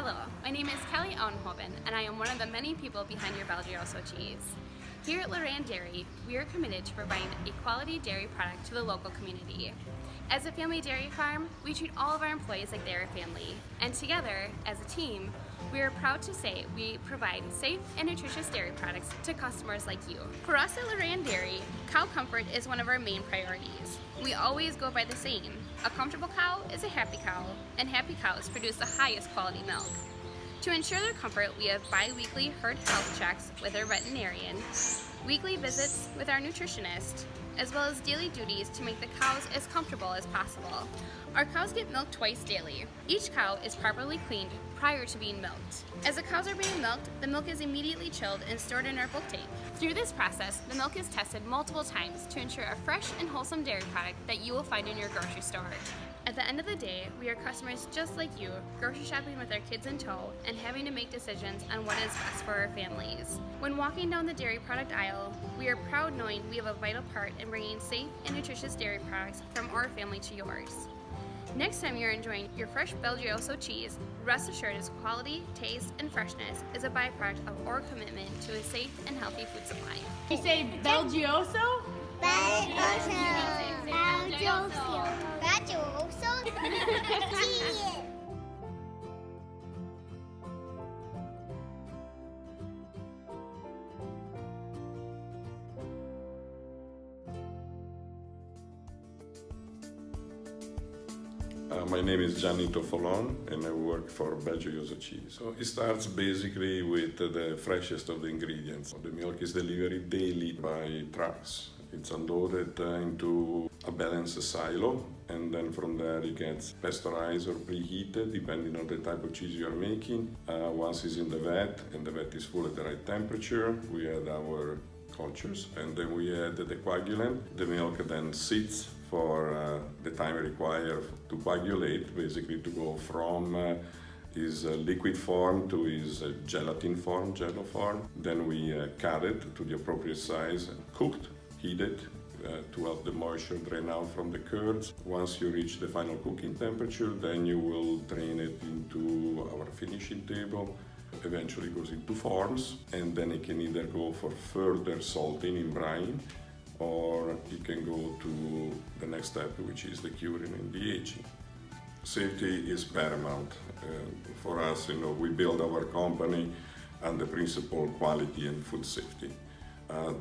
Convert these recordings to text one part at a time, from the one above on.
Hello, my name is Kelly Owenhoven, and I am one of the many people behind your BelGioioso Cheese. Here at Loran Dairy, we are committed to providing a quality dairy product to the local community. As a family dairy farm, we treat all of our employees like they're a family, and together, as a team, we are proud to say we provide safe and nutritious dairy products to customers like you. For us at Loran Dairy, cow comfort is one of our main priorities. We always go by the saying, a comfortable cow is a happy cow, and happy cows produce the highest quality milk. To ensure their comfort, we have bi-weekly herd health checks with our veterinarian, weekly visits with our nutritionist, as well as daily duties to make the cows as comfortable as possible. Our cows get milked twice daily. Each cow is properly cleaned prior to being milked. As the cows are being milked, the milk is immediately chilled and stored in our bulk tank. Through this process, the milk is tested multiple times to ensure a fresh and wholesome dairy product that you will find in your grocery store. At the end of the day, we are customers just like you, grocery shopping with our kids in tow and having to make decisions on what is best for our families. When walking down the dairy product aisle, we are proud knowing we have a vital part in bringing safe and nutritious dairy products from our family to yours. Next time you're enjoying your fresh BelGioioso cheese, rest assured its quality, taste, and freshness is a byproduct of our commitment to a safe and healthy food supply. You say BelGioioso? BelGioioso Cheese. My name is Gianni Tofolon and I work for BelGioioso Cheese. So it starts basically with the freshest of the ingredients. The milk is delivered daily by trucks. It's unloaded into a balanced silo, and then from there it gets pasteurized or preheated depending on the type of cheese you are making. Once it's in the vat and the vat is full at the right temperature, we add our cultures and then we add the coagulant. The milk then sits for the time required to coagulate, basically to go from his liquid form to his gelatin form, jello form. Then we cut it to the appropriate size, cooked, heated to help the moisture drain out from the curds. Once you reach the final cooking temperature, then you will drain it into our finishing table. Eventually goes into forms, and then it can either go for further salting in brine, or it can go to the next step, which is the curing and the aging. Safety is paramount. For us, we build our company on the principle quality and food safety.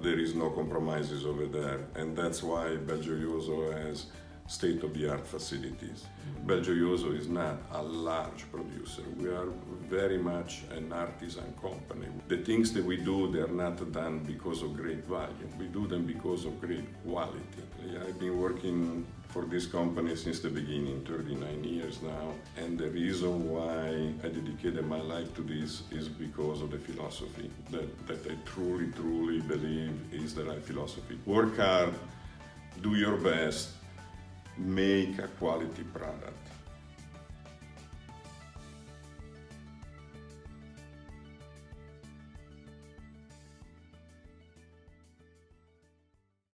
There is no compromises over there, and that's why BelGioioso has state-of-the-art facilities. BelGioioso is not a large producer. We are very much an artisan company. The things that we do, they're not done because of great value. We do them because of great quality. I've been working for this company since the beginning, 39 years now, and the reason why I dedicated my life to this is because of the philosophy that I truly, truly believe is the right philosophy. Work hard, do your best, make a quality product.